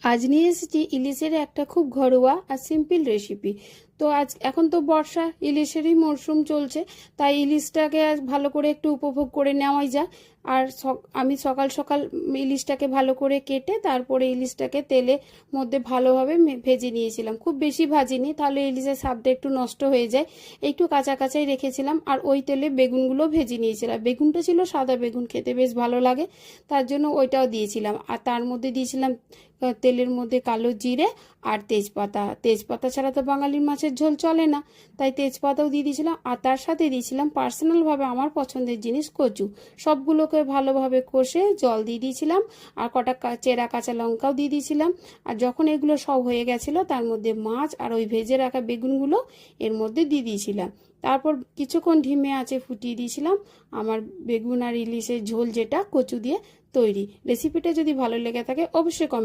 আজ নিয়ে এসেছি ইলিশের একটা খুব ঘরোয়া আর সিম্পল রেসিপি। তো এখন তো বর্ষা, ইলিশেরই মরশুম চলছে, তাই ইলিশটাকে আজ ভালো করে একটু উপভোগ করে নেওয়াই যায়। আর আমি সকাল সকাল ইলিশটাকে ভালো করে কেটে তারপরে ইলিশটাকে তেলের মধ্যে ভালোভাবে ভেজে নিয়েছিলাম। খুব বেশি ভাজিনি, তাহলে ইলিশের স্বাদটা একটু নষ্ট হয়ে যায়। একটু কাঁচা কাঁচাই রেখেছিলাম। আর ওই তেলে বেগুনগুলো ভেজে নিয়েছিলাম। বেগুনটা ছিল সাদা বেগুন, খেতে বেশ ভালো লাগে, তার জন্য ওইটাও দিয়েছিলাম। আর তার মধ্যে দিয়েছিলাম তেলের মধ্যে কালো জিরে আর তেজপাতা। তেজপাতা ছাড়া তো বাঙালির মাছের ঝোল চলে না, তাই তেজপাতাও দিয়ে দিয়েছিলাম। আর তার সাথে দিয়েছিলাম পার্সোনালভাবে আমার পছন্দের জিনিস কচু। সবগুলোকে ভালোভাবে কষে জল দিয়ে দিয়েছিলাম। আর কটা চেরা কাঁচা লঙ্কাও দিয়ে দিয়েছিলাম। আর যখন এগুলো সব হয়ে গেছিলো, তার মধ্যে মাছ আর ওই ভেজে রাখা বেগুনগুলো এর মধ্যে দিয়ে দিয়েছিলাম। তারপর কিছুক্ষণ ঢিমে আঁচে ফুটিয়ে দিয়েছিলাম আমার বেগুন আর ইলিশের ঝোল, যেটা কচু দিয়ে তৈরি। রেসিপিটা যদি ভালো লেগে থাকে অবশ্যই কমেন্ট